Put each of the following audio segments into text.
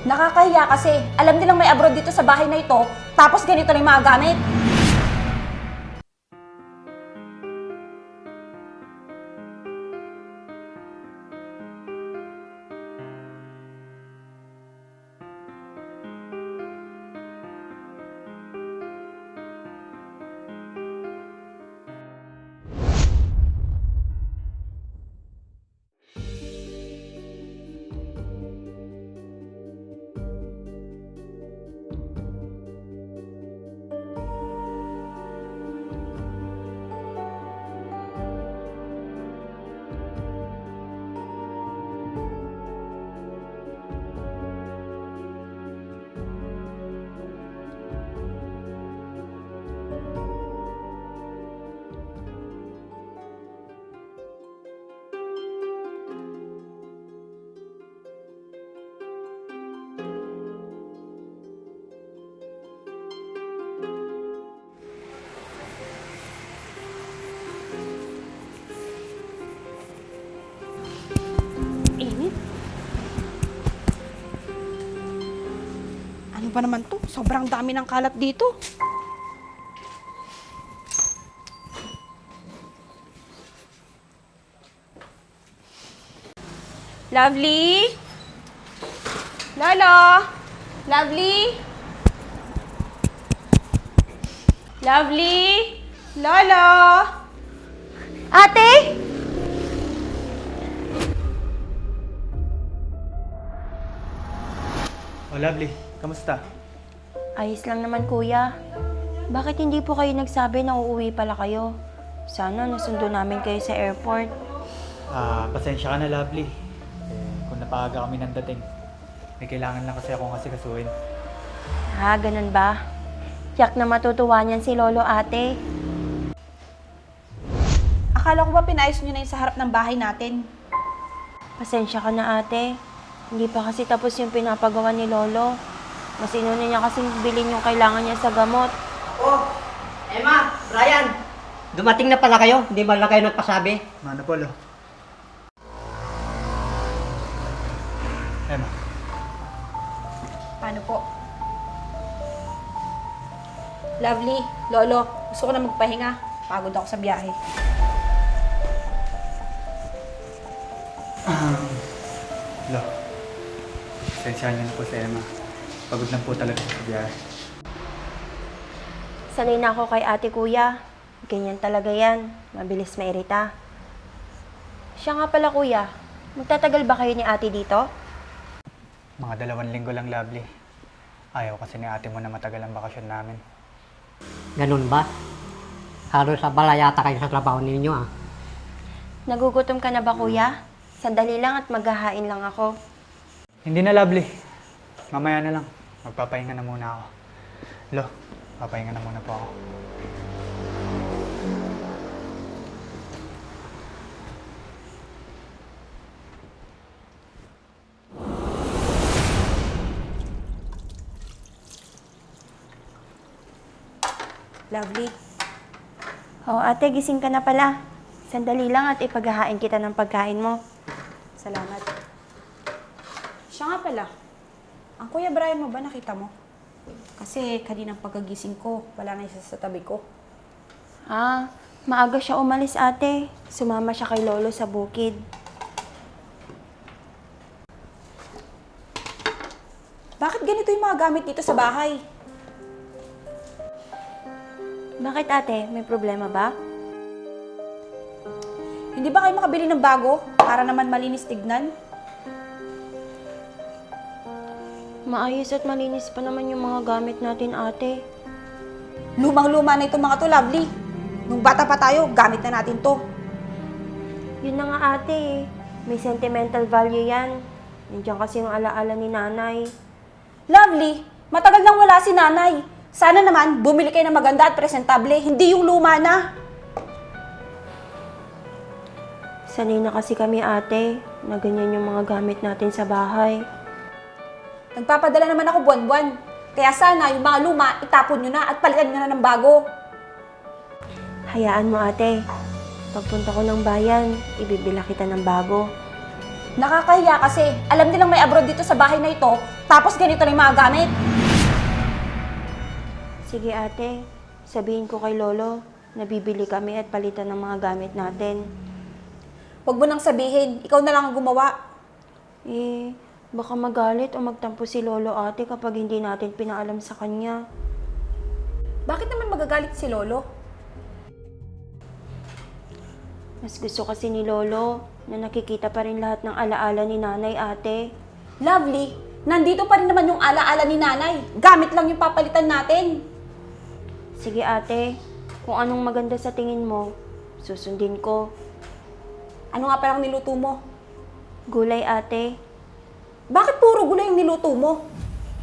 Nakakahiya kasi. Alam nilang may abroad dito sa bahay na ito, tapos ganito na yung mga gamit. Init. Ano ba naman to? Sobrang dami ng kalat dito. Lovely? Lolo? Lovely? Lovely? Lolo? Ate? Oh, Lovely. Kamusta? Ayos lang naman, kuya. Bakit hindi po kayo nagsabi na uuwi pala kayo? Sana nasundo namin kayo sa airport. Pasensya ka na, Lovely. Kung napaaga kami ng dating, may kailangan lang kasi akong asikasuhin. Ganun ba? Tiyak na matutuwa niyan si Lolo, ate. Akala ko ba pinayos nyo na yung sa harap ng bahay natin? Pasensya ka na, ate. Hindi pa kasi tapos yung pinapagawa ni Lolo. Mas inuna niya kasing bilhin yung kailangan niya sa gamot. Oh, Emma, Brian, dumating na pala kayo. Hindi ba lang kayo nagpasabi? Mana Polo? Emma, Paano po? Lovely, Lolo, gusto ko na magpahinga. Pagod ako sa biyahe. Lo. Pasensya niyo na po si Emma. Pagod lang po talaga sa biyahe. Sanay na ako kay ate, kuya. Ganyan talaga yan. Mabilis mairita. Siya nga pala, kuya. Magtatagal ba kayo ni ate dito? Mga 2 linggo lang, Lovely. Ayaw kasi ni ate mo na matagal ang bakasyon namin. Ganun ba? Halos abala yata kayo sa trabaho ninyo ah. Nagugutom ka na ba, kuya? Sandali lang at maghahain lang ako. Hindi na, Lovely. Mamaya na lang. Magpapahinga na muna ako. Lo, papahinga na muna po ako. Lovely. Oh, ate, gising ka na pala. Sandali lang at ipaghahain kita ng pagkain mo. Salamat. Siya nga pala. Ang Kuya Brian mo ba nakita mo? Kasi kaninang pagkagising ko, wala na isa sa tabi ko. Maaga siya umalis, ate. Sumama siya kay Lolo sa bukid. Bakit ganito yung mga gamit dito sa bahay? Bakit, ate? May problema ba? Hindi ba kayo makabili ng bago para naman malinis tignan? Maayos at malinis pa naman yung mga gamit natin, ate. Lumang-luma na itong mga to, Lovely. Nung bata pa tayo, gamit na natin to. Yun na nga, ate. May sentimental value yan. Nandiyan kasi yung alaala ni nanay. Lovely, matagal nang wala si nanay. Sana naman, bumili kayo ng maganda at presentable, hindi yung luma na. Sanay na kasi kami, ate, na ganyan yung mga gamit natin sa bahay. Nagpapadala naman ako buwan-buwan. Kaya sana yung mga luma, itapon nyo na at palitan nyo na ng bago. Hayaan mo, ate. Pagpunta ko ng bayan, ibibila kita ng bago. Nakakahiya kasi. Alam nilang may abroad dito sa bahay na ito, tapos ganito na yung mga gamit. Sige ate, sabihin ko kay Lolo na bibili kami at palitan ng mga gamit natin. Huwag mo nang sabihin, ikaw na lang ang gumawa. Eh, baka magalit o magtampo si Lolo ate kapag hindi natin pinaalam sa kanya. Bakit naman magagalit si Lolo? Mas gusto kasi ni Lolo na nakikita pa rin lahat ng alaala ni nanay ate. Lovely, nandito pa rin naman yung alaala ni nanay. Gamit lang yung papalitan natin. Sige ate, kung anong maganda sa tingin mo, susundin ko. Ano nga palang niluto mo? Gulay ate. Bakit puro gulay yung niluto mo?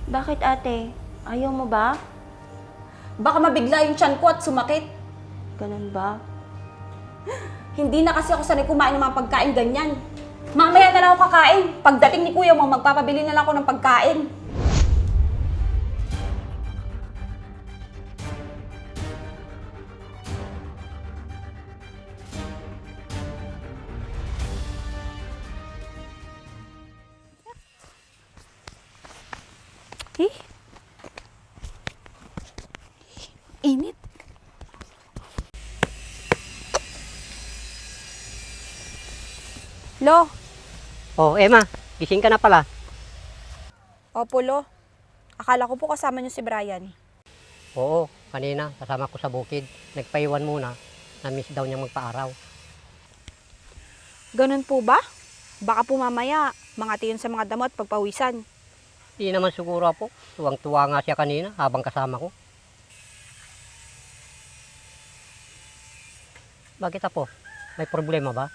Bakit ate? Ayaw mo ba? Baka mabigla yung tiyan ko at sumakit. Ganun ba? Hindi na kasi ako sanay kumain ng mga pagkain ganyan. Mamaya na lang ako kakain. Pagdating ni kuya mo, magpapabili na lang ako ng pagkain. Eh? Init. Lo, Oh, Emma, gising ka na pala. opo Lo. Akala ko po kasama niyo si Brian. Oo, kanina kasama ko sa bukid. Nagpaiwan muna. Na-miss daw niyang magpa-araw. Ganun po ba? Baka po mamaya, mangati yun sa mga damot pagpawisan. Di naman siguro po. Tuwang-tuwa nga siya kanina habang kasama ko. Bakit apo? May problema ba?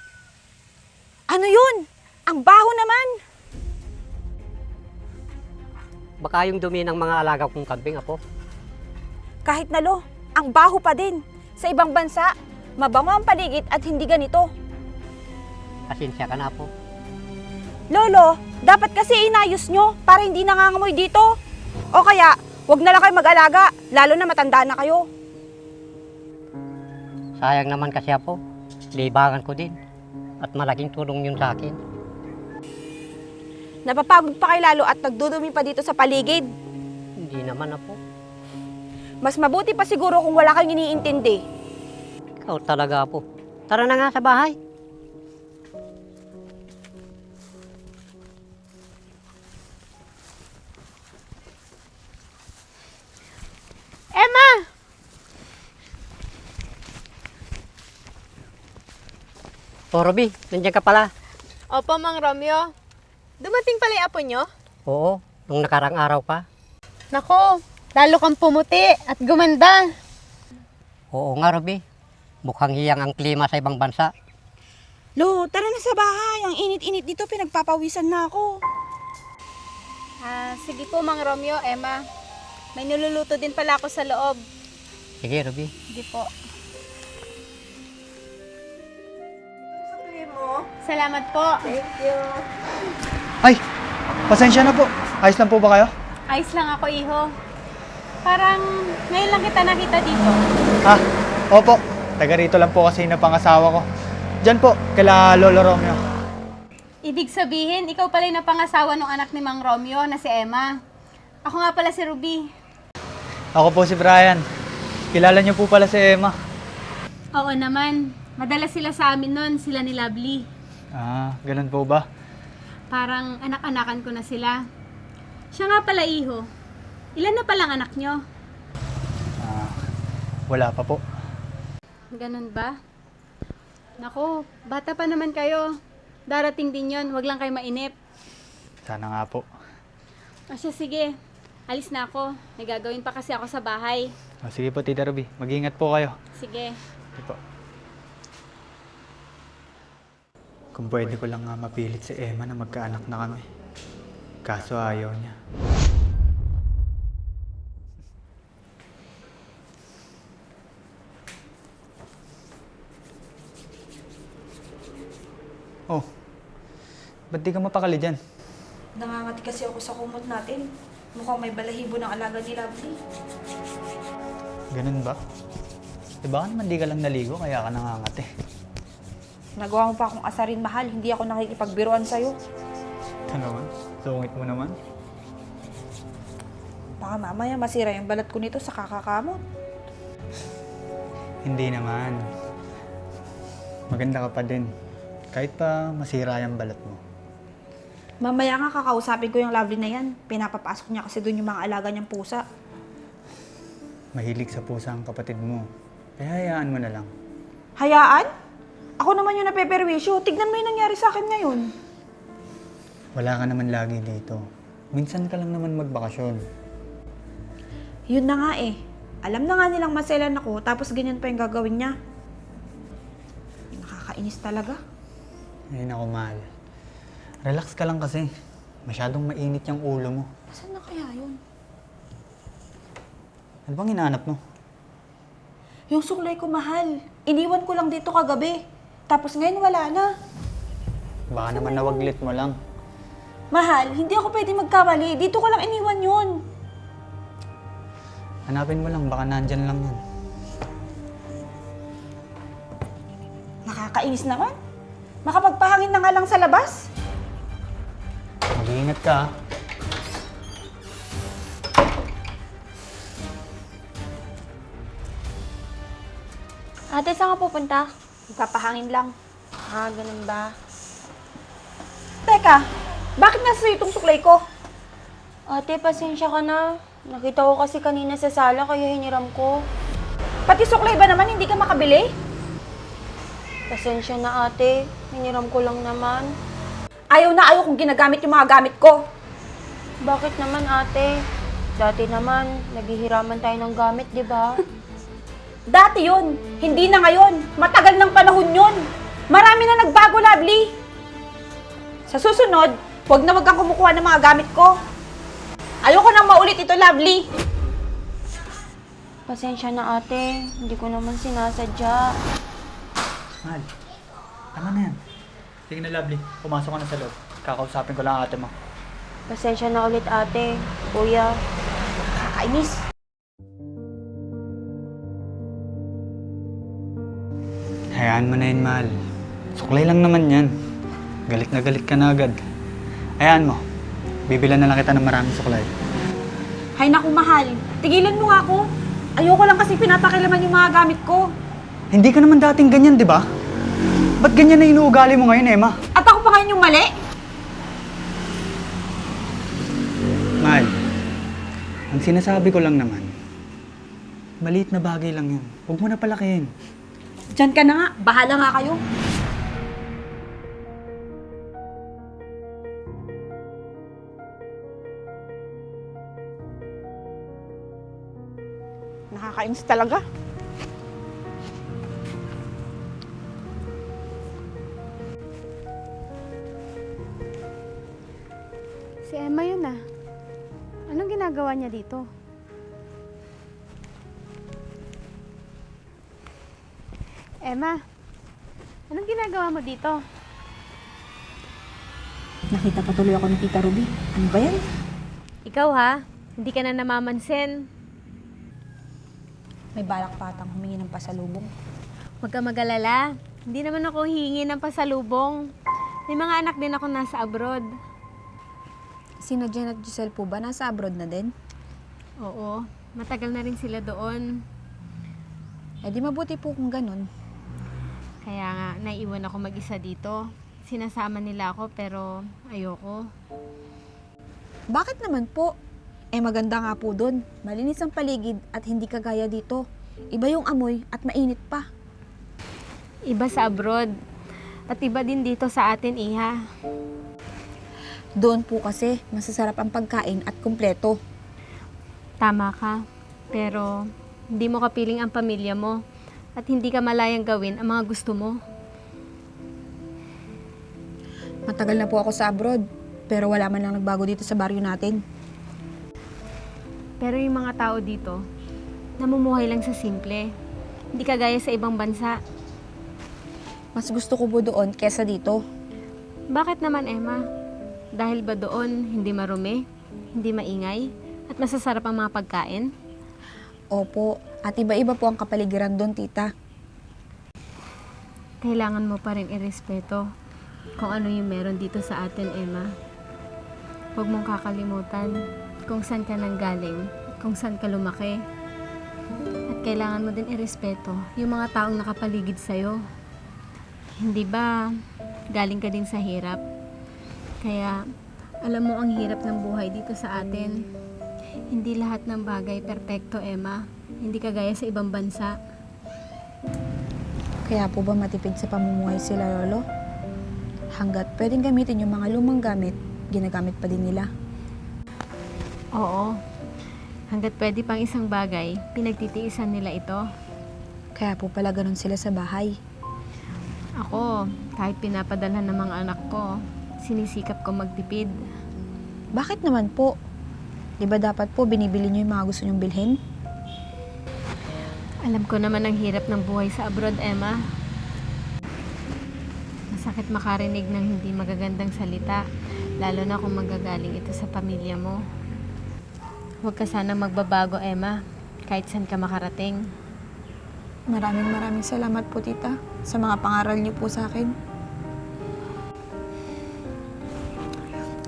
Ano yun? Ang baho naman! Baka yung dumi ng mga alaga kong kambing, apo. Kahit na Lo, ang baho pa din. Sa ibang bansa, mabango ang paligid at hindi ganito. Pasensya ka na, apo. Lolo, dapat kasi inayos nyo para hindi nangangamoy dito. O kaya, wag na lang kayo mag-alaga, lalo na matanda na kayo. Sayang naman kasi, apo. Libangan ko din. At malaking tulong yun sa akin. Napapagod pa kayo lalo at nagdudumi pa dito sa paligid. Hindi naman, apo. Mas mabuti pa siguro kung wala kayong iniintindi. Ikaw talaga, apo. Tara na nga sa bahay. Emma! Oh, Ruby, nandiyan ka pala. Opo, Mang Romeo. Dumating pala yung apo nyo? Oo, nung nakarang araw pa. Nako, lalo kang pumuti at gumanda. Oo nga, Ruby. Mukhang hiyang ang klima sa ibang bansa. Lo, tara na sa bahay. Ang init-init dito, pinagpapawisan na ako. Sige po, Mang Romeo, Emma. May niluluto din pala ako sa loob. Sige, Ruby. Sige po. Salamat po. Ay, pasensya na po. Ayos lang po ba kayo? Ayos lang ako, iho. Parang ngayon lang kita nakita dito. Ah, opo. Taga rito lang po kasi na pangasawa ko. Diyan po, kila Lolo Romeo. Ibig sabihin, ikaw pala yung napangasawa ng anak ni Mang Romeo na si Emma. Ako nga pala si Ruby. Ako po si Brian. Kilala niyo po pala si Emma. Oo naman. Madalas sila sa amin nun, sila ni Lovely. Ah, ganun po ba? Parang anak-anakan ko na sila. Siya nga pala, iho. Ilan na palang anak nyo? Ah, wala pa po. Ganun ba? Naku, bata pa naman kayo. Darating din yon, wag lang kayo mainip. Sana nga po. O siya, sige. Alis na ako. May gagawin pa kasi ako sa bahay. O, sige po, Tita Ruby. Mag-ingat po kayo. Sige. Sige po. Kung pwede ko lang nga mapilit si Emma na magkaanak na kami. Kaso ayaw niya. Oh, ba't di ka mapakali dyan? Nangangati kasi ako sa kumot natin. Mukhang may balahibo ng alaga ni Lovely. Ganun ba? Di ba naman di ka lang naligo kaya ka nangangati? Nagawa mo pa akong asarin, mahal. Hindi ako nakikipagbiruan sa'yo. Ito naman, sungit mo naman. Baka mamaya masira yung balat ko nito sa kakakamot. Hindi naman. Maganda ka pa din. Kahit pa masira yung balat mo. Mamaya nga kakausapin ko yung Lovely na yan. Pinapapasok niya kasi doon yung mga alaga niyang pusa. Mahilig sa pusa ang kapatid mo. Kaya hayaan mo na lang. Hayaan? Ako naman yung napeperwisyo. Tignan mo yung nangyari sa akin ngayon. Wala ka naman lagi dito. Minsan ka lang naman magbakasyon. Yun na nga eh. Alam na nga nilang maselan ako, tapos ganyan pa yung gagawin niya. Nakakainis talaga. Ay naku, mahal. Relax ka lang kasi. Masyadong mainit yung ulo mo. Saan na kaya yun? Ano bang hinahanap mo? Yung suklay ko, mahal. Iniwan ko lang dito kagabi. Tapos ngayon wala na. Baka naman nawaglit mo lang. Mahal, hindi ako pwede magkamali. Dito ko lang iniwan yun. Hanapin mo lang, baka nandyan lang yan. Nakakainis naman. Makapagpahangin na nga lang sa labas. Mag-iingat ka, ha? Ate, saan ka pupunta? Magpapahangin lang. Ah, ganun ba? Teka, bakit nasa itong suklay ko? Ate, pasensya ka na. Nakita ko kasi kanina sa sala kaya hiniram ko. Pati suklay ba naman hindi ka makabili? Pasensya na ate. Hiniram ko lang naman. Ayaw na ayaw kong ginagamit yung mga gamit ko. Bakit naman ate? Dati naman, naghihiraman tayo ng gamit, di ba? Dati yun, hindi na ngayon. Matagal ng panahon yun. Marami na nagbago, Lovely. Sa susunod, huwag na wag kang kumukuha ng mga gamit ko. Ayoko nang maulit ito, Lovely. Pasensya na ate. Hindi ko naman sinasadya. Mahal, tama na yan. Sige na, Lovely. Pumasok ka na sa loob. Kakausapin ko lang ang ate mo. Pasensya na ulit ate. Kuya. Nakakainis. Hayaan mo na yun, mahal. Suklay lang naman yan. Galit ka na agad. Hayaan mo. Bibilan na lang kita ng maraming suklay. Hay naku, mahal. Tigilan mo nga ako. Ayoko lang kasi pinapakilaman yung mga gamit ko. Hindi ka naman dating ganyan, di ba? Ba't ganyan na inuugali mo ngayon, Emma? At ako pa ngayon yung mali? Mahal, ang sinasabi ko lang naman, maliit na bagay lang yun. Huwag mo na palakihin. Diyan ka na nga. Bahala nga kayo. Nakakainis talaga. Si Emma yun ah. Anong ginagawa niya dito? Emma, anong ginagawa mo dito? Nakita pa tuloy ako ni Tita Ruby. Ano ba yan? Ikaw ha? Hindi ka na namamansin. May balak pa atang humingi ng pasalubong. Huwag ka mag-alala. Hindi naman ako hihingi ng pasalubong. May mga anak din ako nasa abroad. Sina Jen at Giselle po ba? Nasa abroad na din? Oo, matagal na rin sila doon. Eh di mabuti po kung ganun. Kaya nga, naiwan ako mag-isa dito. Sinasama nila ako pero ayoko. Bakit naman po? Eh maganda nga po doon. Malinis ang paligid at hindi kagaya dito. Iba yung amoy at mainit pa. Iba sa abroad. At iba din dito sa atin, Iha. Doon po kasi masasarap ang pagkain at kumpleto. Tama ka. Pero hindi mo kapiling ang pamilya mo. At hindi ka malayang gawin ang mga gusto mo. Matagal na po ako sa abroad. Pero wala man lang nagbago dito sa baryo natin. Pero yung mga tao dito, namumuhay lang sa simple. Hindi kagaya sa ibang bansa. Mas gusto ko po doon kesa dito. Bakit naman, Emma? Dahil ba doon hindi marumi, hindi maingay, at masasarap ang mga pagkain? Opo, at iba-iba po ang kapaligiran doon, tita. kailangan mo pa rin irespeto kung ano yung meron dito sa atin, Emma. Huwag mong kakalimutan kung saan ka nanggaling, kung saan ka lumaki. At kailangan mo din irespeto yung mga taong nakapaligid sa'yo. Hindi ba galing ka din sa hirap? Kaya alam mo ang hirap ng buhay dito sa atin. Hindi lahat ng bagay perpekto, Emma. Hindi kagaya sa ibang bansa. Kaya po ba matipid sa pamumuhay sila, Lolo? Hanggat pwedeng gamitin yung mga lumang gamit, ginagamit pa din nila. Oo. Hanggat pwede pang isang bagay, pinagtitiisan nila ito. Kaya po pala ganun sila sa bahay. Ako, kahit pinapadalhan ng mga anak ko, sinisikap ko magtipid. Bakit naman po? Di ba dapat po binibili niyo yung mga gusto niyong bilhin? Alam ko naman ang hirap ng buhay sa abroad, Emma. Masakit makarinig ng hindi magagandang salita, lalo na kung magagaling ito sa pamilya mo. Huwag ka sanang magbabago, Emma, kahit saan ka makarating. Maraming salamat po, tita, sa mga pangaral niyo po sa akin.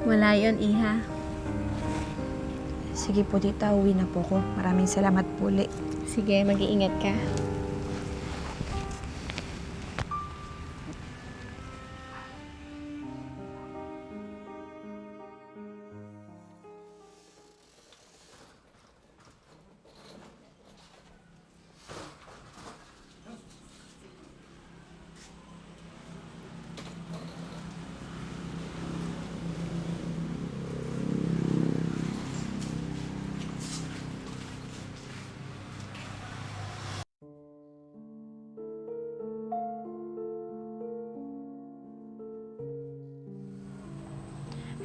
Wala yon, Iha. Sige po, tita, uwi na po ko. Maraming salamat po ulit. Sige, mag-iingat ka.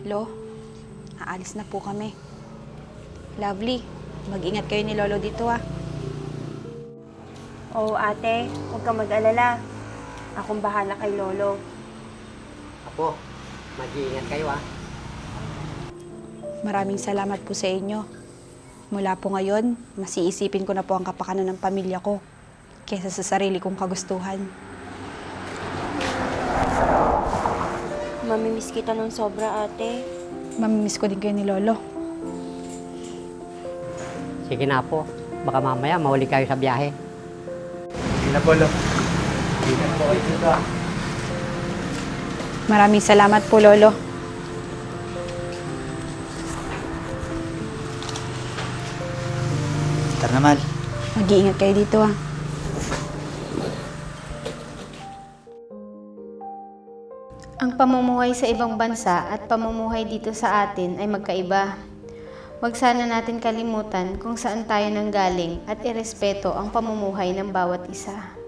Lo, aalis na po kami. Lovely, mag-ingat kayo ni Lolo dito Oo ate, huwag kang mag-alala. Akong bahala kay Lolo. Apo, mag-iingat kayo Maraming salamat po sa inyo. Mula po ngayon, mas iisipin ko na po ang kapakanan ng pamilya ko kaysa sa sarili kong kagustuhan. Mamimiss kita ng sobra ate. Mamimiss ko din kayo ni Lolo. Sige na po, baka mamaya mahuli kayo sa biyahe. Sige na po, Lo. Ingat po kayo dito. Maraming salamat po, Lolo. Tara na, Mal. Mag-iingat kayo dito Ang pamumuhay sa ibang bansa at pamumuhay dito sa atin ay magkaiba. Huwag sana natin kalimutan kung saan tayo nanggaling at irespeto ang pamumuhay ng bawat isa.